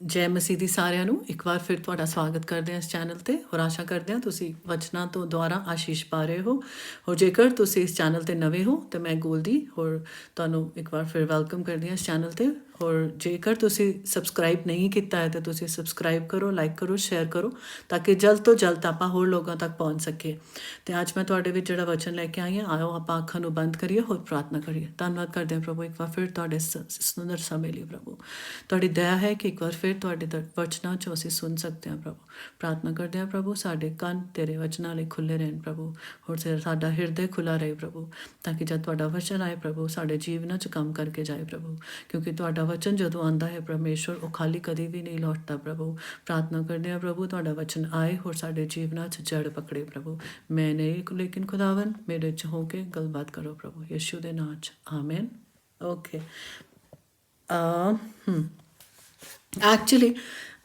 ਜੈ ਮਸੀਹ ਦੀ ਸਾਰਿਆਂ ਨੂੰ ਇੱਕ ਵਾਰ ਫਿਰ ਤੁਹਾਡਾ ਸਵਾਗਤ ਕਰਦੇ ਹਾਂ ਇਸ ਚੈਨਲ ਤੇ। ਔਰ ਆਸ਼ਾ ਕਰਦੇ ਹਾਂ ਤੁਸੀਂ ਵਚਨਾਂ ਤੋਂ ਦੁਆਰਾ ਆਸ਼ੀਸ਼ ਪਾ ਰਹੇ ਹੋ। ਔਰ ਜੇਕਰ ਤੁਸੀਂ ਇਸ ਚੈਨਲ ਤੇ ਨਵੇਂ ਹੋ ਤਾਂ ਮੈਂ ਗੋਲਦੀ ਹੋਰ ਤੁਹਾਨੂੰ ਇੱਕ ਵਾਰ ਫਿਰ ਵੈਲਕਮ ਕਰਦੀ ਹਾਂ ਇਸ ਚੈਨਲ ਤੇ। ਔਰ ਜੇਕਰ ਤੁਸੀਂ ਸਬਸਕ੍ਰਾਈਬ ਨਹੀਂ ਕੀਤਾ ਹੈ ਤਾਂ ਤੁਸੀਂ ਸਬਸਕ੍ਰਾਈਬ ਕਰੋ, ਲਾਈਕ ਕਰੋ, ਸ਼ੇਅਰ ਕਰੋ ਤਾਂ ਕਿ ਜਲਦ ਤੋਂ ਜਲਦ ਆਪਾਂ ਹੋਰ ਲੋਕਾਂ ਤੱਕ ਪਹੁੰਚ ਸਕੀਏ। ਤੇ ਅੱਜ ਮੈਂ ਤੁਹਾਡੇ ਵਿੱਚ ਜਿਹੜਾ ਵਚਨ ਲੈ ਕੇ ਆਈ ਹਾਂ, ਆਓ ਆਪਾਂ ਅੱਖਾਂ ਨੂੰ ਬੰਦ ਕਰੀਏ ਹੋਰ ਪ੍ਰਾਰਥਨਾ ਕਰੀਏ। ਧੰਨਵਾਦ ਕਰਦੇ ਹਾਂ ਪ੍ਰਭੂ ਇੱਕ ਵਾਰ ਫਿਰ ਤੁਹਾਡੇ ਸੁੰਦਰ ਸਮੇਂ ਲਈ ਪ੍ਰਭੂ। ਤੁਹਾਡੀ ਦਇਆ ਹੈ ਕਿ ਇੱਕ ਵਾਰ ਫਿਰ ਤੁਹਾਡੇ ਵਚਨਾਂ 'ਚੋਂ ਅਸੀਂ ਸੁਣ ਸਕਦੇ ਹਾਂ ਪ੍ਰਭੂ। ਪ੍ਰਾਰਥਨਾ ਕਰਦੇ ਹਾਂ ਪ੍ਰਭੂ ਸਾਡੇ ਕੰਨ ਤੇਰੇ ਵਚਨਾਂ ਲਈ ਖੁੱਲ੍ਹੇ ਰਹਿਣ ਪ੍ਰਭੂ। ਹੋਰ ਸਾਡਾ ਹਿਰਦੇ ਖੁੱਲ੍ਹਾ ਰਹੇ ਪ੍ਰਭੂ, ਤਾਂ ਕਿ ਜਦ ਤੁਹਾਡਾ ਵਚਨ ਆਏ ਪ੍ਰਭੂ ਸਾਡੇ ਜੀਵਨਾਂ 'ਚ ਕੰਮ ਕਰਕੇ ਜਾਏ ਪ੍ਰਭੂ। ਕਿਉਂਕਿ ਤੁਹਾਡਾ ਵਚਨ ਜਦੋਂ ਆਉਂਦਾ ਹੈ ਪਰਮੇਸ਼ਵਰ, ਉਹ ਖਾਲੀ ਕਦੇ ਵੀ ਨਹੀਂ ਲੌਟਦਾ ਪ੍ਰਭੂ। ਪ੍ਰਾਰਥਨਾ ਕਰਦੇ ਹਾਂ ਪ੍ਰਭੂ ਤੁਹਾਡਾ ਵਚਨ ਆਏ ਹੋਰ ਸਾਡੇ ਜੀਵਨਾਂ 'ਚ ਜੜ ਪਕੜੇ ਪ੍ਰਭੂ। ਮੈਂ ਨਹੀਂ ਲੇਕਿਨ ਖੁਦਾਵਨ ਮੇਰੇ 'ਚ ਹੋ ਕੇ ਗੱਲਬਾਤ ਕਰੋ ਪ੍ਰਭੂ, ਯਿਸੂ ਦੇ ਨਾਂ 'ਚ ਆਮੇਨ। ਓਕੇ, ਐਕਚੁਅਲੀ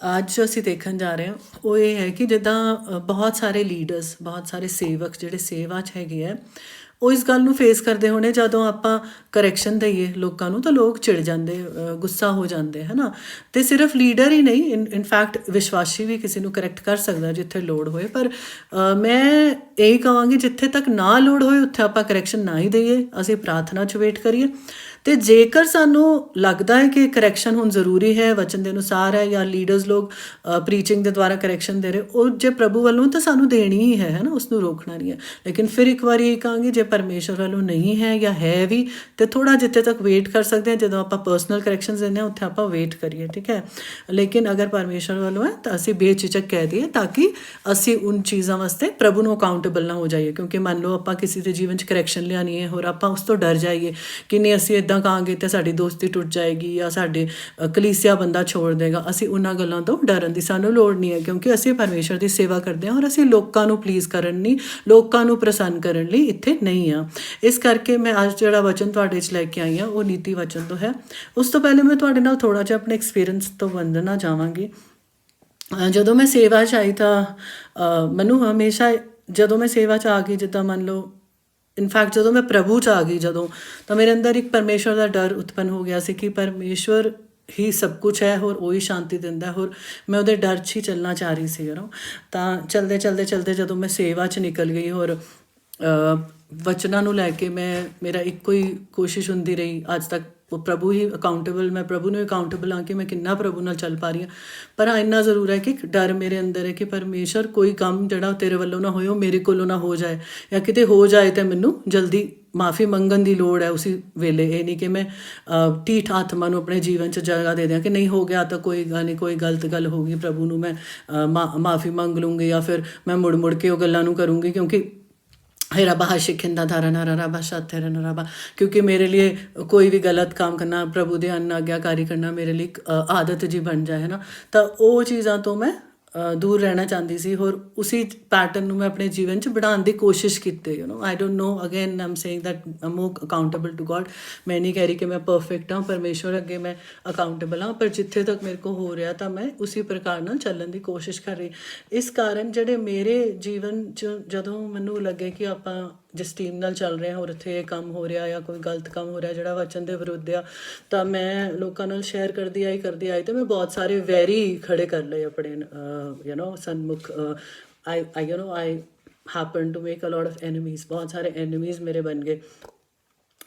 ਅੱਜ ਜੋ ਅਸੀਂ ਦੇਖਣ ਜਾ ਰਹੇ ਹਾਂ ਉਹ ਇਹ ਹੈ ਕਿ ਜਿੱਦਾਂ ਬਹੁਤ ਸਾਰੇ ਲੀਡਰਸ, ਬਹੁਤ ਸਾਰੇ ਸੇਵਕ ਜਿਹੜੇ ਸੇਵਾ 'ਚ ਹੈਗੇ ਆ, ਉਹ ਇਸ ਗੱਲ ਨੂੰ ਫੇਸ ਕਰਦੇ ਹੋਣੇ ਜਦੋਂ ਆਪਾਂ ਕਰੈਕਸ਼ਨ ਦਈਏ ਲੋਕਾਂ ਨੂੰ ਤਾਂ ਲੋਕ ਚਿੜ ਜਾਂਦੇ, ਗੁੱਸਾ ਹੋ ਜਾਂਦੇ ਹੈ ਨਾ। ਅਤੇ ਸਿਰਫ ਲੀਡਰ ਹੀ ਨਹੀਂ, ਇਨਫੈਕਟ ਵਿਸ਼ਵਾਸੀ ਵੀ ਕਿਸੇ ਨੂੰ ਕਰੈਕਟ ਕਰ ਸਕਦਾ ਜਿੱਥੇ ਲੋੜ ਹੋਏ। ਪਰ ਮੈਂ ਇਹੀ ਕਹਾਂਗੀ ਜਿੱਥੇ ਤੱਕ ਨਾ ਲੋੜ ਹੋਏ ਉੱਥੇ ਆਪਾਂ ਕਰੈਕਸ਼ਨ ਨਾ ਹੀ ਦਈਏ, ਅਸੀਂ ਪ੍ਰਾਰਥਨਾ 'ਚ ਵੇਟ ਕਰੀਏ। ਅਤੇ ਜੇਕਰ ਸਾਨੂੰ ਲੱਗਦਾ ਹੈ ਕਿ ਕਰੈਕਸ਼ਨ ਹੁਣ ਜ਼ਰੂਰੀ ਹੈ, ਵਚਨ ਦੇ ਅਨੁਸਾਰ ਹੈ, ਜਾਂ ਲੀਡਰਸ ਲੋਕ ਪ੍ਰੀਚਿੰਗ ਦੇ ਦੁਆਰਾ ਕਰੈਕਸ਼ਨ ਦੇ ਰਹੇ, ਉਹ ਜੇ ਪ੍ਰਭੂ ਵੱਲੋਂ ਤਾਂ ਸਾਨੂੰ ਦੇਣੀ ਹੀ ਹੈ ਨਾ, ਉਸਨੂੰ ਰੋਕਣਾ ਨਹੀਂ ਹੈ। ਲੇਕਿਨ ਫਿਰ ਇੱਕ ਵਾਰੀ ਇਹ ਕਹਾਂਗੇ ਜੇ ਪਰਮੇਸ਼ਰ ਵੱਲੋਂ ਨਹੀਂ ਹੈ ਜਾਂ ਹੈ ਵੀ ਤਾਂ ਥੋੜ੍ਹਾ ਜਿੱਥੇ ਤੱਕ ਵੇਟ ਕਰ ਸਕਦੇ ਹਾਂ। ਜਦੋਂ ਆਪਾਂ ਪਰਸਨਲ ਕਰੈਕਸ਼ਨ ਦਿੰਦੇ ਹਾਂ ਉੱਥੇ ਆਪਾਂ ਵੇਟ ਕਰੀਏ, ਠੀਕ ਹੈ। ਲੇਕਿਨ ਅਗਰ ਪਰਮੇਸ਼ਰ ਵੱਲੋਂ ਹੈ ਤਾਂ ਅਸੀਂ ਬੇਝਿਜਕ ਕਹਿ ਦਈਏ, ਤਾਂ ਕਿ ਅਸੀਂ ਉਨ ਚੀਜ਼ਾਂ ਵਾਸਤੇ ਪ੍ਰਭੂ ਨੂੰ ਅਕਾਊਂਟੇਬਲ ਨਾ ਹੋ ਜਾਈਏ। ਕਿਉਂਕਿ ਮੰਨ ਲਓ ਆਪਾਂ ਕਿਸੇ ਦੇ ਜੀਵਨ 'ਚ ਕਰੈਕਸ਼ਨ ਲਿਆਉਣੀ ਹੈ ਹੋਰ ਆਪਾਂ ਉਸ ਤੋਂ ਡਰ ਜਾਈਏ ਕਿ ਨਹੀਂ ਅਸੀਂ ਇੱਦਾਂ ਕਹਾਂਗੇ ਤਾਂ ਸਾਡੀ ਦੋਸਤੀ ਟੁੱਟ ਜਾਏਗੀ ਜਾਂ ਸਾਡੇ ਕਲੀਸਿਆ ਬੰਦਾ ਛੋੜ ਦੇਗਾ। ਅਸੀਂ ਉਹਨਾਂ ਗੱਲਾਂ ਤੋਂ ਡਰਨ ਦੀ ਸਾਨੂੰ ਲੋੜ ਨਹੀਂ ਹੈ, ਕਿਉਂਕਿ ਅਸੀਂ ਪਰਮੇਸ਼ਰ ਦੀ ਸੇਵਾ ਕਰਦੇ ਹਾਂ ਔਰ ਅਸੀਂ ਲੋਕਾਂ ਨੂੰ ਪਲੀਜ਼ ਕਰਨ ਲਈ, ਲੋਕਾਂ ਨੂੰ ਪ੍ਰਸੰਨ ਕਰਨ ਲਈ ਇੱਥੇ ਨਹੀਂ ਆ। ਇਸ ਕਰਕੇ ਮੈਂ ਅੱਜ ਜਿਹੜਾ ਵਚਨ ਤੁਹਾਡੇ 'ਚ ਲੈ ਕੇ ਆਈ ਹਾਂ ਉਹ ਨੀਤੀ ਵਚਨ ਤੋਂ ਹੈ। ਉਸ ਤੋਂ ਪਹਿਲੇ ਮੈਂ ਤੁਹਾਡੇ ਨਾਲ ਥੋੜ੍ਹਾ ਜਿਹਾ ਆਪਣੇ ਐਕਸਪੀਰੀਅੰਸ ਤੋਂ ਵੰਡਣਾ ਚਾਹਾਂਗੀ। ਜਦੋਂ ਮੈਂ ਸੇਵਾ 'ਚ ਆਈ ਤਾਂ ਮੈਨੂੰ ਹਮੇਸ਼ਾ, ਜਦੋਂ ਮੈਂ ਸੇਵਾ 'ਚ ਆ ਗਈ, ਜਿੱਦਾਂ ਮੰਨ ਲਓ ਇਨਫੈਕਟ ਜਦੋਂ ਮੈਂ ਪ੍ਰਭੂ 'ਚ ਆ ਗਈ ਜਦੋਂ, ਤਾਂ ਮੇਰੇ ਅੰਦਰ ਇੱਕ ਪਰਮੇਸ਼ਵਰ ਦਾ ਡਰ ਉਤਪੰਨ ਹੋ ਗਿਆ ਸੀ ਕਿ ਪਰਮੇਸ਼ਵਰ ਹੀ ਸਭ ਕੁਛ ਹੈ ਹੋਰ ਉਹੀ ਸ਼ਾਂਤੀ ਦਿੰਦਾ। ਹੋਰ ਮੈਂ ਉਹਦੇ ਡਰ 'ਚ ਹੀ ਚੱਲਣਾ ਚਾਹ ਰਹੀ ਸੀ ਤਾਂ ਚਲਦੇ ਚਲਦੇ ਚਲਦੇ ਜਦੋਂ ਮੈਂ ਸੇਵਾ 'ਚ ਨਿਕਲ ਗਈ ਹੋਰ ਵਚਨਾਂ ਨੂੰ ਲੈ ਕੇ ਮੇਰਾ ਇੱਕੋ ਹੀ ਕੋਸ਼ਿਸ਼ ਹੁੰਦੀ ਰਹੀ ਅੱਜ ਤੱਕ, ਉਹ ਪ੍ਰਭੂ ਹੀ ਅਕਾਊਂਟੇਬਲ, ਮੈਂ ਪ੍ਰਭੂ ਨੂੰ ਅਕਾਊਂਟੇਬਲ ਹਾਂ ਕਿ ਮੈਂ ਕਿੰਨਾ ਪ੍ਰਭੂ ਨਾਲ ਚੱਲ ਪਾ ਰਹੀ ਹਾਂ। ਪਰ ਹਾਂ ਇੰਨਾ ਜ਼ਰੂਰ ਹੈ ਕਿ ਡਰ ਮੇਰੇ ਅੰਦਰ ਹੈ ਕਿ ਪਰਮੇਸ਼ਰ ਕੋਈ ਕੰਮ ਜਿਹੜਾ ਤੇਰੇ ਵੱਲੋਂ ਨਾ ਹੋਏ ਉਹ ਮੇਰੇ ਕੋਲੋਂ ਨਾ ਹੋ ਜਾਏ, ਜਾਂ ਕਿਤੇ ਹੋ ਜਾਏ ਤਾਂ ਮੈਨੂੰ ਜਲਦੀ ਮਾਫੀ ਮੰਗਣ ਦੀ ਲੋੜ ਹੈ ਉਸੇ ਵੇਲੇ। ਇਹ ਨਹੀਂ ਕਿ ਮੈਂ ਢੀਠ ਆਤਮਾ ਨੂੰ ਆਪਣੇ ਜੀਵਨ 'ਚ ਜਗ੍ਹਾ ਦੇ ਦਿਆਂ ਕਿ ਨਹੀਂ ਹੋ ਗਿਆ ਤਾਂ ਕੋਈ ਗੱਲ ਨਹੀਂ, ਕੋਈ ਗਲਤ ਗੱਲ ਹੋ ਗਈ ਪ੍ਰਭੂ ਨੂੰ ਮੈਂ ਮਾਫੀ ਮੰਗ ਲੂੰਗੀ ਜਾਂ ਫਿਰ ਮੈਂ ਮੁੜ ਮੁੜ ਕੇ ਉਹ ਗੱਲਾਂ ਨੂੰ ਕਰੂੰਗੀ। ਕਿਉਂਕਿ ਰੱਬਾ ਹਸ਼ਿਖਿੰਦਾ ਧਾਰਨਾ ਰੱਬਾ ਸ਼ਾਤਰਨ ਰੱਬਾ, ਕਿਉਂਕਿ ਮੇਰੇ ਲਈ ਕੋਈ ਵੀ ਗਲਤ ਕੰਮ ਕਰਨਾ, ਪ੍ਰਭੂ ਦੇ ਅਨਾਗਿਆਕਾਰੀ ਕਰਨਾ ਮੇਰੇ ਲਈ ਇੱਕ ਆਦਤ ਜੀ ਬਣ ਜਾਏ ਹੈ ਨਾ। ਤਾਂ ਉਹ ਚੀਜ਼ਾਂ ਤੋਂ ਮੈਂ ਦੂਰ ਰਹਿਣਾ ਚਾਹੁੰਦੀ ਸੀ ਹੋਰ ਉਸੀ ਪੈਟਰਨ ਨੂੰ ਮੈਂ ਆਪਣੇ ਜੀਵਨ 'ਚ ਬਣਾਉਣ ਦੀ ਕੋਸ਼ਿਸ਼ ਕੀਤੀ। I don't know, again am saying that am more accountable to God. ਮੈਂ ਨਹੀਂ ਕਹਿ ਰਹੀ ਕਿ ਮੈਂ ਪਰਫੈਕਟ ਹਾਂ, ਪਰਮੇਸ਼ਵਰ ਅੱਗੇ ਮੈਂ ਅਕਾਊਂਟੇਬਲ ਹਾਂ, ਪਰ ਜਿੱਥੇ ਤੱਕ ਮੇਰੇ ਕੋਲ ਹੋ ਰਿਹਾ ਤਾਂ ਮੈਂ ਉਸੇ ਪ੍ਰਕਾਰ ਨਾਲ ਚੱਲਣ ਦੀ ਕੋਸ਼ਿਸ਼ ਕਰ ਰਹੀ। ਇਸ ਕਾਰਨ ਜਿਹੜੇ ਮੇਰੇ ਜੀਵਨ 'ਚ ਜਦੋਂ ਮੈਨੂੰ ਲੱਗੇ ਕਿ ਆਪਾਂ ਜਿਸ ਟੀਮ ਨਾਲ ਚੱਲ ਰਹੇ ਹਾਂ ਔਰ ਇੱਥੇ ਇਹ ਕੰਮ ਹੋ ਰਿਹਾ ਜਾਂ ਕੋਈ ਗਲਤ ਕੰਮ ਹੋ ਰਿਹਾ ਜਿਹੜਾ ਵਚਨ ਦੇ ਵਿਰੁੱਧ ਆ, ਤਾਂ ਮੈਂ ਲੋਕਾਂ ਨਾਲ ਸ਼ੇਅਰ ਕਰਦੀ ਆਈ ਅਤੇ ਮੈਂ ਬਹੁਤ ਸਾਰੇ ਵੈਰੀ ਖੜੇ ਕਰ ਲਏ ਆਪਣੇ ਸਨਮੁਖ। I happen to make a lot of enemies, ਬਹੁਤ ਸਾਰੇ ਐਨੀਮੀਜ਼ ਮੇਰੇ ਬਣ ਗਏ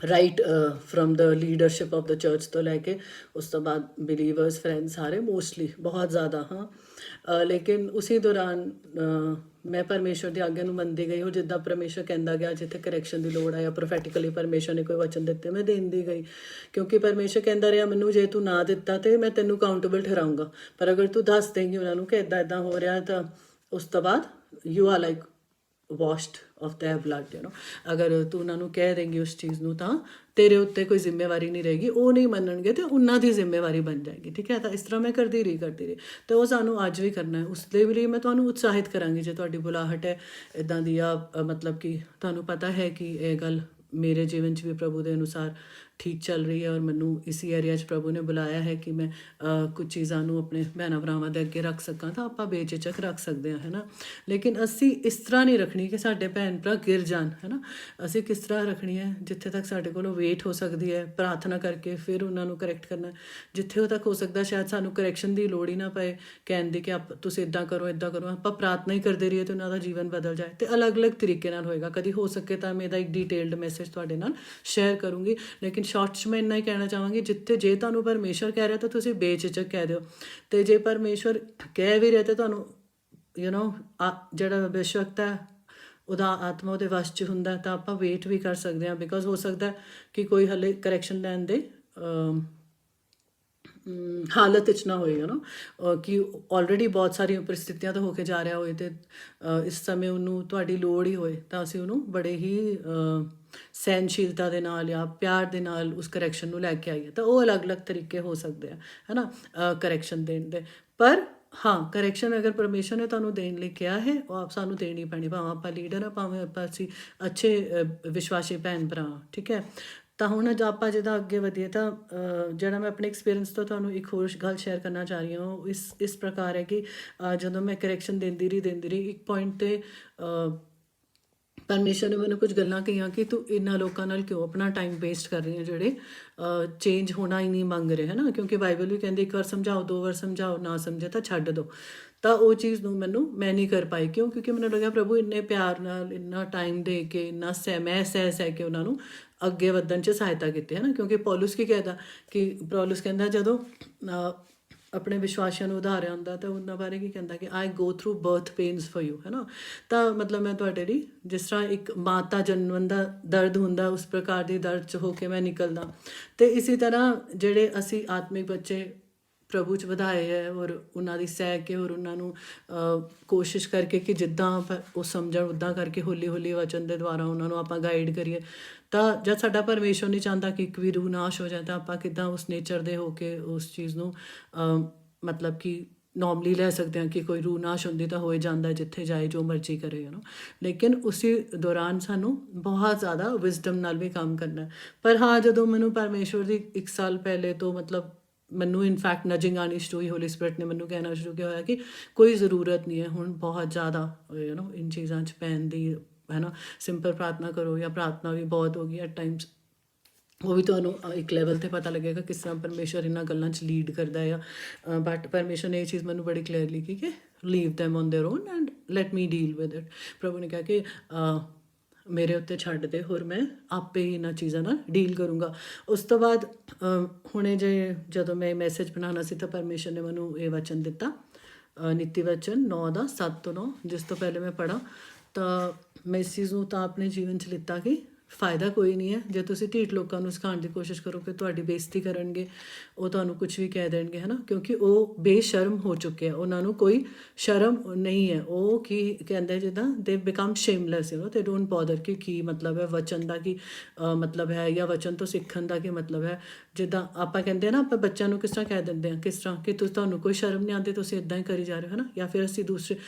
right from the leadership of the church ਤੋਂ ਲੈ ਕੇ ਉਸ ਤੋਂ ਬਾਅਦ ਬਿਲੀਵਰਸ, ਫਰੈਂਡਸ, ਸਾਰੇ ਮੋਸਟਲੀ ਬਹੁਤ ਜ਼ਿਆਦਾ ਹਾਂ। ਲੇਕਿਨ ਉਸੇ ਦੌਰਾਨ ਮੈਂ ਪਰਮੇਸ਼ਵਰ ਦੀ ਆਗਿਆ ਨੂੰ ਮੰਨਦੀ ਗਈ। ਉਹ ਜਿੱਦਾਂ ਪਰਮੇਸ਼ਵਰ ਕਹਿੰਦਾ ਗਿਆ ਜਿੱਥੇ ਕਰੈਕਸ਼ਨ ਦੀ ਲੋੜ ਹੈ ਜਾਂ ਪ੍ਰੋਫੈਟਿਕਲੀ ਪਰਮੇਸ਼ਵਰ ਨੇ ਕੋਈ ਵਚਨ ਦਿੱਤੇ ਮੈਂ ਦੇਂਦੀ ਗਈ। ਕਿਉਂਕਿ ਪਰਮੇਸ਼ਵਰ ਕਹਿੰਦਾ ਰਿਹਾ ਮੈਨੂੰ ਜੇ ਤੂੰ ਨਾ ਦਿੱਤਾ ਤਾਂ ਮੈਂ ਤੈਨੂੰ ਅਕਾਊਂਟੇਬਲ ਠਹਿਰਾਊਂਗਾ, ਪਰ ਅਗਰ ਤੂੰ ਦੱਸ ਦੇਂਗੀ ਉਹਨਾਂ ਨੂੰ ਕਿ ਇੱਦਾਂ ਇੱਦਾਂ ਹੋ ਰਿਹਾ ਤਾਂ ਉਸ ਤੋਂ ਬਾਅਦ you are like washed of there blood. ਅਗਰ ਤੂੰ ਉਹਨਾਂ ਨੂੰ ਕਹਿ ਦੇਂਗੀ ਉਸ ਚੀਜ਼ ਨੂੰ ਤਾਂ ਤੇਰੇ ਉੱਤੇ ਕੋਈ ਜ਼ਿੰਮੇਵਾਰੀ ਨਹੀਂ ਰਹੇਗੀ, ਉਹ ਨਹੀਂ ਮੰਨਣਗੇ ਅਤੇ ਉਹਨਾਂ ਦੀ ਜ਼ਿੰਮੇਵਾਰੀ ਬਣ ਜਾਏਗੀ, ਠੀਕ ਹੈ। ਤਾਂ ਇਸ ਤਰ੍ਹਾਂ ਮੈਂ ਕਰਦੀ ਰਹੀ ਅਤੇ ਉਹ ਸਾਨੂੰ ਅੱਜ ਵੀ ਕਰਨਾ ਹੈ। ਉਸ ਦੇ ਲਈ ਮੈਂ ਤੁਹਾਨੂੰ ਉਤਸ਼ਾਹਿਤ ਕਰਾਂਗੀ ਜੇ ਤੁਹਾਡੀ ਬੁਲਾਹਟ ਹੈ ਇੱਦਾਂ ਦੀ, ਆ ਮਤਲਬ ਕਿ ਤੁਹਾਨੂੰ ਪਤਾ ਹੈ ਕਿ ਇਹ ਗੱਲ ਮੇਰੇ ਜੀਵਨ 'ਚ ਵੀ ਪ੍ਰਭੂ ਦੇ ਅਨੁਸਾਰ ਠੀਕ ਚੱਲ ਰਹੀ ਹੈ ਔਰ ਮੈਨੂੰ ਇਸੀ ਏਰੀਆ 'ਚ ਪ੍ਰਭੂ ਨੇ ਬੁਲਾਇਆ ਹੈ ਕਿ ਮੈਂ ਕੁਝ ਚੀਜ਼ਾਂ ਨੂੰ ਆਪਣੇ ਭੈਣਾਂ ਭਰਾਵਾਂ ਦੇ ਅੱਗੇ ਰੱਖ ਸਕਾਂ, ਤਾਂ ਆਪਾਂ ਬੇਝਿਜਕ ਰੱਖ ਸਕਦੇ ਹਾਂ, ਹੈ ਨਾ। ਲੇਕਿਨ ਅਸੀਂ ਇਸ ਤਰ੍ਹਾਂ ਨਹੀਂ ਰੱਖਣੀ ਕਿ ਸਾਡੇ ਭੈਣ ਭਰਾ ਗਿਰ ਜਾਣ, ਹੈ ਨਾ। ਅਸੀਂ ਕਿਸ ਤਰ੍ਹਾਂ ਰੱਖਣੀ ਹੈ, ਜਿੱਥੇ ਤੱਕ ਸਾਡੇ ਕੋਲੋਂ ਵੇਟ ਹੋ ਸਕਦੀ ਹੈ ਪ੍ਰਾਰਥਨਾ ਕਰਕੇ ਫਿਰ ਉਹਨਾਂ ਨੂੰ ਕਰੈਕਟ ਕਰਨਾ। ਜਿੱਥੇ ਤੱਕ ਹੋ ਸਕਦਾ ਸ਼ਾਇਦ ਸਾਨੂੰ ਕਰੈਕਸ਼ਨ ਦੀ ਲੋੜ ਹੀ ਨਾ ਪਏ, ਕਹਿਣ ਦੀ ਕਿ ਤੁਸੀਂ ਇੱਦਾਂ ਕਰੋ ਇੱਦਾਂ ਕਰੋ, ਆਪਾਂ ਪ੍ਰਾਰਥਨਾ ਹੀ ਕਰਦੇ ਰਹੀਏ ਅਤੇ ਉਹਨਾਂ ਦਾ ਜੀਵਨ ਬਦਲ ਜਾਏ। ਅਤੇ ਅਲੱਗ-ਅਲੱਗ ਤਰੀਕੇ ਨਾਲ ਹੋਏਗਾ। ਕਦੀ ਹੋ ਸਕੇ ਤਾਂ ਮੈਂ ਇਹਦਾ ਇੱਕ ਡੀਟੇਲਡ ਮੈਸੇਜ ਤੁਹਾਡੇ ਨਾਲ ਸ਼ੇਅਰ ਕਰੂੰਗੀ, ਲੇਕਿਨ ਸ਼ਾਰਟ 'ਚ ਮੈਂ ਇੰਨਾ ਹੀ ਕਹਿਣਾ ਚਾਹਾਂਗੀ, ਜੇ ਤੁਹਾਨੂੰ ਪਰਮੇਸ਼ਵਰ ਕਹਿ ਰਿਹਾ ਤਾਂ ਤੁਸੀਂ ਬੇਝਿਜਕ ਕਹਿ ਦਿਓ, ਅਤੇ ਜੇ ਪਰਮੇਸ਼ਵਰ ਕਹਿ ਵੀ ਰਿਹਾ ਤਾਂ ਤੁਹਾਨੂੰ ਜਿਹੜਾ ਬੇਸ਼ੱਕ ਹੈ ਉਹਦਾ ਆਤਮਾ ਉਹਦੇ ਵਸ 'ਚ ਹੁੰਦਾ, ਤਾਂ ਆਪਾਂ ਵੇਟ ਵੀ ਕਰ ਸਕਦੇ ਹਾਂ। ਬਿਕੋਜ਼ ਹੋ ਸਕਦਾ ਕਿ ਕੋਈ ਹਾਲੇ ਕਰੈਕਸ਼ਨ ਲੈਣ ਦੇ ਹਾਲਤ ਵਿੱਚ ਨਾ ਹੋਏ, ਕਿ ਆਲਰੇਡੀ ਬਹੁਤ ਸਾਰੀਆਂ ਪਰਿਸਥਿਤੀਆਂ ਤੋਂ ਹੋ ਕੇ ਜਾ ਰਿਹਾ ਹੋਏ ਅਤੇ ਇਸ ਸਮੇਂ ਉਹਨੂੰ ਤੁਹਾਡੀ ਲੋੜ ਹੀ ਹੋਏ, ਤਾਂ ਅਸੀਂ ਉਹਨੂੰ ਬੜੇ ਹੀ ਸਹਿਨਸ਼ੀਲਤਾ ਦੇ ਨਾਲ ਜਾਂ ਪਿਆਰ ਦੇ ਨਾਲ ਉਸ ਕਰੈਕਸ਼ਨ ਨੂੰ ਲੈ ਕੇ ਆਈਏ। ਤਾਂ ਉਹ ਅਲੱਗ-ਅਲੱਗ ਤਰੀਕੇ ਹੋ ਸਕਦੇ ਆ, ਹੈ ਨਾ, ਕਰੈਕਸ਼ਨ ਦੇਣ ਦੇ। ਪਰ ਹਾਂ, ਕਰੈਕਸ਼ਨ ਅਗਰ ਪਰਮੇਸ਼ਰ ਨੇ ਤੁਹਾਨੂੰ ਦੇਣ ਲਈ ਕਿਹਾ ਹੈ, ਉਹ ਸਾਨੂੰ ਦੇਣੀ ਪੈਣੀ, ਭਾਵੇਂ ਆਪਾਂ ਲੀਡਰ ਆ, ਭਾਵੇਂ ਅਸੀਂ ਅੱਛੇ ਵਿਸ਼ਵਾਸੀ ਭੈਣ ਭਰਾ, ਠੀਕ ਹੈ। ਤਾਂ ਹੁਣ ਆਪਾਂ ਜਿੱਦਾਂ ਅੱਗੇ ਵਧੀਏ ਤਾਂ ਜਿਹੜਾ ਮੈਂ ਆਪਣੇ ਐਕਸਪੀਰੀਅੰਸ ਤੋਂ ਤੁਹਾਨੂੰ ਇੱਕ ਹੋਰ ਗੱਲ ਸ਼ੇਅਰ ਕਰਨਾ ਚਾਹ ਰਹੀ ਹਾਂ, ਉਹ ਇਸ ਪ੍ਰਕਾਰ ਹੈ ਕਿ ਜਦੋਂ ਮੈਂ ਕਰੈਕਸ਼ਨ ਦਿੰਦੀ ਰਹੀ ਇੱਕ ਪੁਆਇੰਟ 'ਤੇ ਪਰਮੇਸ਼ਰ ਨੇ ਮੈਨੂੰ ਕੁਝ ਗੱਲਾਂ ਕਹੀਆਂ ਕਿ ਤੂੰ ਇਹਨਾਂ ਲੋਕਾਂ ਨਾਲ ਕਿਉਂ ਆਪਣਾ ਟਾਈਮ ਵੇਸਟ ਕਰ ਰਹੀ ਹੈ ਜਿਹੜੇ ਚੇਂਜ ਹੋਣਾ ਹੀ ਨਹੀਂ ਮੰਗ ਰਹੇ, ਹੈ ਨਾ। ਕਿਉਂਕਿ ਬਾਈਬਲ ਵੀ ਕਹਿੰਦੀ 1 ਵਾਰ ਸਮਝਾਓ, 2 ਵਾਰ ਸਮਝਾਓ, ਨਾ ਸਮਝੇ ਤਾਂ ਛੱਡ ਦਿਓ। ਤਾਂ ਉਹ ਚੀਜ਼ ਨੂੰ ਮੈਂ ਨਹੀਂ ਕਰ ਪਾਈ। ਕਿਉਂਕਿ ਮੈਨੂੰ ਲੱਗਿਆ ਪ੍ਰਭੂ ਇੰਨੇ ਪਿਆਰ ਨਾਲ ਇੰਨਾ ਟਾਈਮ ਦੇ ਕੇ ਇੰਨਾ ਮੈਂ ਸਹਿ ਕੇ ਉਹਨਾਂ ਨੂੰ ਅੱਗੇ ਵਧਣ 'ਚ ਸਹਾਇਤਾ ਕੀਤੀ, ਹੈ ਨਾ। ਕਿਉਂਕਿ ਪੌਲੁਸ ਕੀ ਕਹਿੰਦਾ ਕਿ ਪੌਲੁਸ ਕਹਿੰਦਾ ਜਦੋਂ ਆਪਣੇ ਵਿਸ਼ਵਾਸੀਆਂ ਨੂੰ ਉਧਾਰਿਆ ਹੁੰਦਾ ਤਾਂ ਉਹਨਾਂ ਬਾਰੇ ਕੀ ਕਹਿੰਦਾ ਕਿ I go through birth pains for you, ਹੈ ਨਾ। ਤਾਂ ਮਤਲਬ ਮੈਂ ਤੁਹਾਡੇ ਲਈ ਜਿਸ ਤਰ੍ਹਾਂ ਇੱਕ ਮਾਤਾ ਜਨਮਣ ਦਾ ਦਰਦ ਹੁੰਦਾ, ਉਸ ਪ੍ਰਕਾਰ ਦੀ ਦਰਦ 'ਚ ਹੋ ਕੇ ਮੈਂ ਨਿਕਲਦਾ। ਅਤੇ ਇਸੇ ਤਰ੍ਹਾਂ ਜਿਹੜੇ ਅਸੀਂ ਆਤਮਿਕ ਬੱਚੇ ਪ੍ਰਭੂ 'ਚ ਵਧਾਏ ਹੈ ਔਰ ਉਹਨਾਂ ਦੀ ਸਹਿ ਕੇ ਔਰ ਉਹਨਾਂ ਨੂੰ ਕੋਸ਼ਿਸ਼ ਕਰਕੇ ਕਿ ਜਿੱਦਾਂ ਉਹ ਸਮਝਣ ਉੱਦਾਂ ਕਰਕੇ ਹੌਲੀ ਵਚਨ ਦੇ ਦੁਆਰਾ ਉਹਨਾਂ ਨੂੰ ਆਪਾਂ ਗਾਈਡ ਕਰੀਏ। ਤਾਂ ਜਦ ਸਾਡਾ ਪਰਮੇਸ਼ਰ ਨਹੀਂ ਚਾਹੁੰਦਾ ਕਿ ਇੱਕ ਵੀ ਰੂਹ ਨਾਸ਼ ਹੋ ਜਾਏ, ਤਾਂ ਆਪਾਂ ਕਿੱਦਾਂ ਉਸ ਨੇਚਰ ਦੇ ਹੋ ਕੇ ਉਸ ਚੀਜ਼ ਨੂੰ ਮਤਲਬ ਕਿ ਨੋਰਮਲੀ ਲੈ ਸਕਦੇ ਹਾਂ ਕਿ ਕੋਈ ਰੂਹ ਨਾਸ਼ ਹੁੰਦੀ ਤਾਂ ਹੋਏ ਜਾਂਦਾ, ਜਿੱਥੇ ਜਾਏ ਜੋ ਮਰਜ਼ੀ ਕਰੇ, ਲੇਕਿਨ ਉਸੇ ਦੌਰਾਨ ਸਾਨੂੰ ਬਹੁਤ ਜ਼ਿਆਦਾ ਵਿਜ਼ਡਮ ਨਾਲ ਵੀ ਕੰਮ ਕਰਨਾ। ਪਰ ਹਾਂ, ਜਦੋਂ ਮੈਨੂੰ ਪਰਮੇਸ਼ਵਰ ਦੀ 1 ਸਾਲ ਪਹਿਲੇ ਤੋਂ ਮਤਲਬ ਮੈਨੂੰ ਇਨਫੈਕਟ ਨਜਿੰਗ ਆਉਣੀ ਸ਼ੁਰੂ ਹੋਈ, ਹੋਲੀ ਸਪਿਰਿਟ ਨੇ ਮੈਨੂੰ ਕਹਿਣਾ ਸ਼ੁਰੂ ਕੀਤਾ ਹੋਇਆ ਕਿ ਕੋਈ ਜ਼ਰੂਰਤ ਨਹੀਂ ਹੈ ਹੁਣ ਬਹੁਤ ਜ਼ਿਆਦਾ ਇਨ ਚੀਜ਼ਾਂ 'ਚ ਪੈਣ ਦੀ, ਹੈ ਨਾ। ਸਿੰਪਲ ਪ੍ਰਾਰਥਨਾ ਕਰੋ ਜਾਂ ਪ੍ਰਾਰਥਨਾ ਵੀ ਬਹੁਤ ਹੋ ਗਈ ਐਟ ਟਾਈਮਸ, ਉਹ ਵੀ ਤੁਹਾਨੂੰ ਇੱਕ ਲੈਵਲ 'ਤੇ ਪਤਾ ਲੱਗੇਗਾ ਕਿਸ ਤਰ੍ਹਾਂ ਪਰਮੇਸ਼ਰ ਇਹਨਾਂ ਗੱਲਾਂ 'ਚ ਲੀਡ ਕਰਦਾ ਆ। ਬਟ ਪਰਮੇਸ਼ਰ ਨੇ ਇਹ ਚੀਜ਼ ਮੈਨੂੰ ਬੜੀ ਕਲੀਅਰਲੀ ਕਹੀ ਕਿ leave them on their own and let me deal with it. ਪ੍ਰਭੂ ਨੇ ਕਿਹਾ ਕਿ ਮੇਰੇ ਉੱਤੇ ਛੱਡ ਦੇ, ਹੋਰ ਮੈਂ ਆਪੇ ਹੀ ਇਹਨਾਂ ਚੀਜ਼ਾਂ ਨਾਲ ਡੀਲ ਕਰੂੰਗਾ। ਉਸ ਤੋਂ ਬਾਅਦ ਹੁਣੇ ਜਦੋਂ ਮੈਂ ਮੈਸੇਜ ਬਣਾਉਣਾ ਸੀ ਤਾਂ ਪਰਮੇਸ਼ਰ ਨੇ ਮੈਨੂੰ ਇਹ ਵਚਨ ਦਿੱਤਾ, ਨੀਤੀ ਵਚਨ 9:7-9, ਜਿਸ ਤੋਂ ਪਹਿਲੇ ਮੈਂ ਪੜ੍ਹਾਂ ਤਾਂ ਮੈਂ ਇਸ ਚੀਜ਼ ਨੂੰ ਤਾਂ ਆਪਣੇ ਜੀਵਨ 'ਚ ਲਿੱਤਾ ਕਿ ਫਾਇਦਾ ਕੋਈ ਨਹੀਂ ਹੈ ਜੇ ਤੁਸੀਂ ਢੀਠ ਲੋਕਾਂ ਨੂੰ ਸਿਖਾਉਣ ਦੀ ਕੋਸ਼ਿਸ਼ ਕਰੋ ਕਿ ਤੁਹਾਡੀ ਬੇਇੱਜ਼ਤੀ ਕਰਨਗੇ, ਉਹ ਤੁਹਾਨੂੰ ਕੁਝ ਵੀ ਕਹਿ ਦੇਣਗੇ, ਹੈ ਨਾ। ਕਿਉਂਕਿ ਉਹ ਬੇਸ਼ਰਮ ਹੋ ਚੁੱਕੇ ਆ, ਉਹਨਾਂ ਨੂੰ ਕੋਈ ਸ਼ਰਮ ਨਹੀਂ ਹੈ। ਉਹ ਕੀ ਕਹਿੰਦੇ ਜਿੱਦਾਂ ਦੇ ਬਿਕਮ ਸ਼ੇਮਲੈਸ, ਤੇ ਡੋਂਟ ਬੋਦਰ ਕਿ ਕੀ ਮਤਲਬ ਹੈ ਵਚਨ ਦਾ, ਕੀ ਮਤਲਬ ਹੈ, ਜਾਂ ਵਚਨ ਤੋਂ ਸਿੱਖਣ ਦਾ ਕੀ ਮਤਲਬ ਹੈ। ਜਿੱਦਾਂ ਆਪਾਂ ਕਹਿੰਦੇ ਨਾ, ਆਪਾਂ ਬੱਚਿਆਂ ਨੂੰ ਕਿਸ ਤਰ੍ਹਾਂ ਕਹਿ ਦਿੰਦੇ ਹਾਂ, ਕਿਸ ਤਰ੍ਹਾਂ ਕਿ ਤੁਹਾਨੂੰ ਕੋਈ ਸ਼ਰਮ ਨਹੀਂ ਆਉਂਦੀ, ਤੁਸੀਂ ਇੱਦਾਂ ਹੀ ਕਰੀ ਜਾ ਰਹੇ ਹੋ, ਹੈ ਨਾ। ਜਾਂ ਫਿਰ ਅਸੀਂ ਦੂਸਰੇ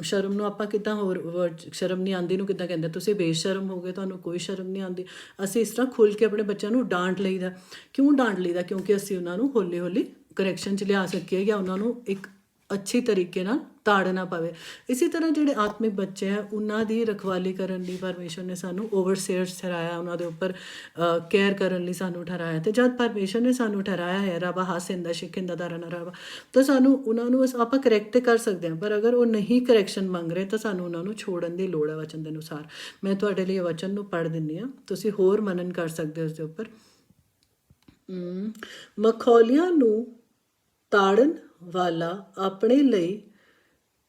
ਸ਼ਰਮ ਨੂੰ ਆਪਾਂ ਕਿੱਦਾਂ ਹੋਰ ਵਰਡ, ਸ਼ਰਮ ਨਹੀਂ ਆਉਂਦੀ ਨੂੰ ਕਿੱਦਾਂ ਕਹਿੰਦੇ, ਤੁਸੀਂ ਬੇਸ਼ਰਮ ਹੋ ਗਏ, ਤੁਹਾਨੂੰ ਕੋਈ ਸ਼ਰਮ ਨਹੀਂ ਆਉਂਦੀ। ਅਸੀਂ ਇਸ ਤਰ੍ਹਾਂ ਖੁੱਲ੍ਹ ਕੇ ਆਪਣੇ ਬੱਚਿਆਂ ਨੂੰ ਡਾਂਟ ਲਈਦਾ। ਕਿਉਂ ਡਾਂਟ ਲਈਦਾ? ਕਿਉਂਕਿ ਅਸੀਂ ਉਹਨਾਂ ਨੂੰ ਹੌਲੀ ਕਰੈਕਸ਼ਨ 'ਚ ਲਿਆ ਸਕੀਏ ਜਾਂ ਉਹਨਾਂ ਨੂੰ ਇੱਕ ਅੱਛੀ ਤਰੀਕੇ ਨਾਲ ਤਾੜਨਾ ਪਵੇ। ਇਸੇ ਤਰ੍ਹਾਂ ਜਿਹੜੇ ਆਤਮਿਕ ਬੱਚੇ ਹੈ ਉਹਨਾਂ ਦੀ ਰਖਵਾਲੀ ਕਰਨ ਲਈ ਪਰਮੇਸ਼ਰ ਨੇ ਸਾਨੂੰ ਓਵਰਸੀਅਰਸ ਠਹਿਰਾਇਆ, ਉਹਨਾਂ ਦੇ ਉੱਪਰ ਕੇਅਰ ਕਰਨ ਲਈ ਸਾਨੂੰ ਠਹਿਰਾਇਆ। ਅਤੇ ਜਦ ਪਰਮੇਸ਼ਰ ਨੇ ਸਾਨੂੰ ਠਹਿਰਾਇਆ ਹੈ ਰੱਬਾ ਹਾਸਿੰਦਾ ਸ਼ਿਕਿੰਦਾ ਦਾਰਾ ਰੱਬਾ, ਤਾਂ ਸਾਨੂੰ ਉਹਨਾਂ ਨੂੰ ਆਪਾਂ ਕਰੈਕਟ ਕਰ ਸਕਦੇ ਹਾਂ। ਪਰ ਅਗਰ ਉਹ ਨਹੀਂ ਕਰੈਕਸ਼ਨ ਮੰਗ ਰਹੇ ਤਾਂ ਸਾਨੂੰ ਉਹਨਾਂ ਨੂੰ ਛੋੜਨ ਦੀ ਲੋੜ ਹੈ ਵਚਨ ਦੇ ਅਨੁਸਾਰ। ਮੈਂ ਤੁਹਾਡੇ ਲਈ ਵਚਨ ਨੂੰ ਪੜ੍ਹ ਦਿੰਦੀ ਹਾਂ, ਤੁਸੀਂ ਹੋਰ ਮਨਨ ਕਰ ਸਕਦੇ ਹੋ ਉਸ ਦੇ ਉੱਪਰ। ਮਖੌਲੀਆਂ ਨੂੰ ਤਾੜਨ ਵਾਲਾ ਆਪਣੇ ਲਈ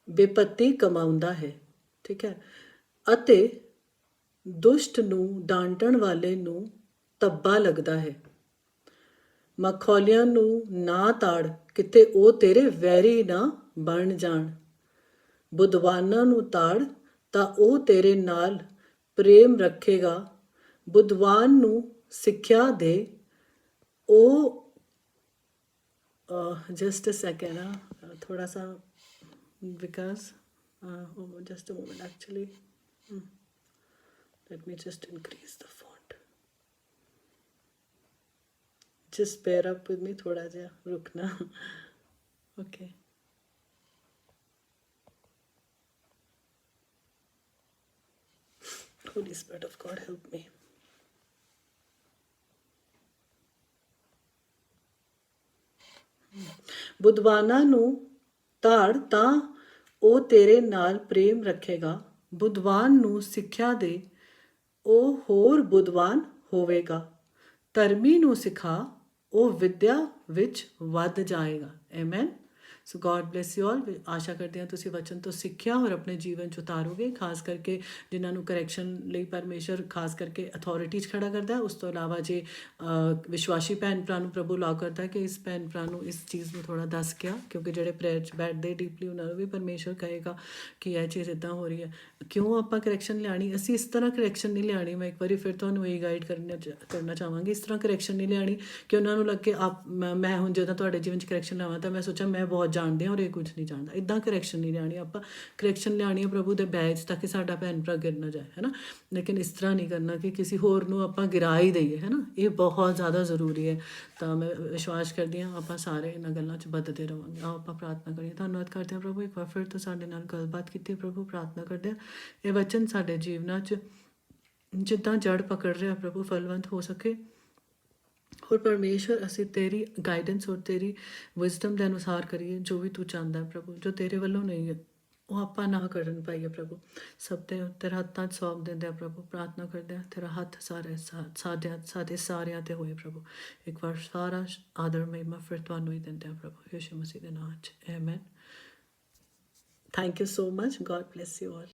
ਬੇਪੱਤੀ ਕਮਾਉਂਦਾ ਹੈ, ਠੀਕ ਹੈ, ਅਤੇ ਦੁਸ਼ਟ ਨੂੰ ਡਾਂਟਣ ਵਾਲੇ ਨੂੰ ਧੱਬਾ ਲੱਗਦਾ ਹੈ। ਮਖੌਲੀਆਂ ਨੂੰ ਨਾ ਤਾੜ, ਕਿਤੇ ਉਹ ਤੇਰੇ ਵੈਰੀ ਨਾ ਬਣ ਜਾਣ। ਬੁੱਧਵਾਨਾਂ ਨੂੰ ਤਾੜ ਤਾਂ ਉਹ ਤੇਰੇ ਨਾਲ ਪ੍ਰੇਮ ਰੱਖੇਗਾ। ਬੁੱਧਵਾਨ ਨੂੰ ਸਿੱਖਿਆ ਦੇ, ਉਹ just a second, थोड़ा सा because just a moment actually, let me just increase the font. just bear up with me, थोड़ा जिहा रुकना. Okay. Holy Spirit of God, help me. ਬੁੱਧਵਾਨਾਂ ਨੂੰ ਤਾੜ ਤਾਂ ਉਹ ਤੇਰੇ ਨਾਲ ਪ੍ਰੇਮ ਰੱਖੇਗਾ. ਬੁੱਧਵਾਨ ਨੂੰ ਸਿੱਖਿਆ ਦੇ, ਉਹ ਹੋਰ ਬੁੱਧਵਾਨ ਹੋਵੇਗਾ. ਧਰਮੀ ਨੂੰ ਸਿਖਾ, ਉਹ ਵਿਦਿਆ ਵਿੱਚ ਵੱਧ ਜਾਏਗਾ. Amen. So God bless you all. ਆਸ਼ਾ ਕਰਦੇ ਹਾਂ ਤੁਸੀਂ ਵਚਨ ਤੋਂ ਸਿੱਖਿਆ ਔਰ ਆਪਣੇ ਜੀਵਨ 'ਚ ਉਤਾਰੋਗੇ, ਖਾਸ ਕਰਕੇ ਜਿਨ੍ਹਾਂ ਨੂੰ ਕਰੈਕਸ਼ਨ ਲਈ ਪਰਮੇਸ਼ਰ ਖਾਸ ਕਰਕੇ ਅਥਾਰਟੀ 'ਚ ਖੜਾ ਕਰਦਾ. ਉਸ ਤੋਂ ਇਲਾਵਾ ਜੇ ਵਿਸ਼ਵਾਸੀ ਭੈਣ ਭਰਾ ਨੂੰ ਪ੍ਰਭੂ ਅਲਾਓ ਕਰਦਾ ਕਿ ਇਸ ਭੈਣ ਭਰਾ ਨੂੰ ਇਸ ਚੀਜ਼ ਨੂੰ ਥੋੜ੍ਹਾ ਦੱਸ ਕੇ ਆ, ਕਿਉਂਕਿ ਜਿਹੜੇ ਪ੍ਰੇਅਰ 'ਚ ਬੈਠਦੇ ਡੀਪਲੀ ਉਹਨਾਂ ਨੂੰ ਵੀ ਪਰਮੇਸ਼ਰ ਕਹੇਗਾ ਕਿ ਇਹ ਚੀਜ਼ ਇੱਦਾਂ ਹੋ ਰਹੀ ਹੈ. ਕਿਉਂ ਆਪਾਂ ਕਰੈਕਸ਼ਨ ਲਿਆਣੀ? ਅਸੀਂ ਇਸ ਤਰ੍ਹਾਂ ਕਰੈਕਸ਼ਨ ਨਹੀਂ ਲਿਆਣੀ. ਮੈਂ ਇੱਕ ਵਾਰੀ ਫਿਰ ਤੁਹਾਨੂੰ ਇਹ ਗਾਈਡ ਕਰਨਾ ਚਾਹਾਂਗੀ. ਇਸ ਤਰ੍ਹਾਂ ਕਰੈਕਸ਼ਨ ਨਹੀਂ ਲਿਆਣੀ ਕਿ ਉਹਨਾਂ ਨੂੰ ਲੱਗੇ ਮੈਂ ਹੁਣ ਜਦੋਂ ਤੁਹਾਡੇ ਜੀਵਨ 'ਚ ਕਰੈਕਸ਼ਨ ਲਾਵਾਂ ਤਾਂ ਮੈਂ ਸੋਚਾਂ ਮੈਂ ਬਹੁਤ ਜਾਣਦੇ ਹਾਂ ਔਰ ਇਹ ਕੁਝ ਨਹੀਂ ਜਾਣਦਾ. ਇੱਦਾਂ ਕਰੈਕਸ਼ਨ ਨਹੀਂ ਲਿਆਣੀ. ਆਪਾਂ ਕਰੈਕਸ਼ਨ ਲਿਆਣੀ ਹੈ ਪ੍ਰਭੂ ਦੇ ਬੈਜ ਤਾਂ ਕਿ ਸਾਡਾ ਭੈਣ ਭਰਾ ਗਿਰ ਨਾ ਜਾਏ, ਹੈ ਨਾ. ਲੇਕਿਨ ਇਸ ਤਰ੍ਹਾਂ ਨਹੀਂ ਕਰਨਾ ਕਿ ਕਿਸੇ ਹੋਰ ਨੂੰ ਆਪਾਂ ਗਿਰਾ ਹੀ ਦਈਏ, ਹੈ ਨਾ. ਇਹ ਬਹੁਤ ਜ਼ਿਆਦਾ ਜ਼ਰੂਰੀ ਹੈ. ਤਾਂ ਮੈਂ ਵਿਸ਼ਵਾਸ ਕਰਦੀ ਹਾਂ ਆਪਾਂ ਸਾਰੇ ਇਹਨਾਂ ਗੱਲਾਂ 'ਚ ਵੱਧਦੇ ਰਹਾਂਗੇ. ਆਓ ਆਪਾਂ ਪ੍ਰਾਰਥਨਾ ਕਰੀਏ. ਧੰਨਵਾਦ ਕਰਦੇ ਹਾਂ ਪ੍ਰਭੂ, ਇੱਕ ਵਾਰ ਫਿਰ ਤੋਂ ਸਾਡੇ ਨਾਲ ਗੱਲਬਾਤ ਕੀਤੀ. ਪ੍ਰਭੂ ਪ੍ਰਾਰਥਨਾ ਕਰਦੇ ਹਾਂ ਇਹ ਵਚਨ ਸਾਡੇ ਜੀਵਨਾਂ 'ਚ ਜਿੱਦਾਂ ਜੜ ਪਕੜ ਰਿਹਾ ਪ੍ਰਭੂ ਫਲਵੰਤ ਹੋ ਸਕੇ. ਔਰ ਪਰਮੇਸ਼ਰ ਅਸੀਂ ਤੇਰੀ ਗਾਈਡੈਂਸ ਔਰ ਤੇਰੀ ਵਿਜ਼ਡਮ ਦੇ ਅਨੁਸਾਰ ਕਰੀਏ ਜੋ ਵੀ ਤੂੰ ਚਾਹੁੰਦਾ ਪ੍ਰਭੂ. ਜੋ ਤੇਰੇ ਵੱਲੋਂ ਨਹੀਂ ਹੈ ਉਹ ਆਪਾਂ ਨਾ ਕਰਨ ਪਾਈਏ ਪ੍ਰਭੂ. ਸਭ ਤੇ ਤੇਰੇ ਹੱਥਾਂ 'ਚ ਸੌਂਪ ਦਿੰਦੇ ਆ ਪ੍ਰਭੂ. ਪ੍ਰਾਰਥਨਾ ਕਰਦੇ ਆ ਤੇਰਾ ਹੱਥ ਸਾਡੇ ਸਾਰਿਆਂ 'ਤੇ ਹੋਏ ਪ੍ਰਭੂ. ਇੱਕ ਵਾਰ ਸਾਰਾ ਆਦਰ ਮਹਿਮਾ ਫਿਰ ਤੁਹਾਨੂੰ ਹੀ ਦਿੰਦੇ ਆ ਪ੍ਰਭੂ, ਯਿਸੂ ਮਸੀਹ ਦੇ ਨਾਮ 'ਚ. Amen. Thank you so much. God bless you all.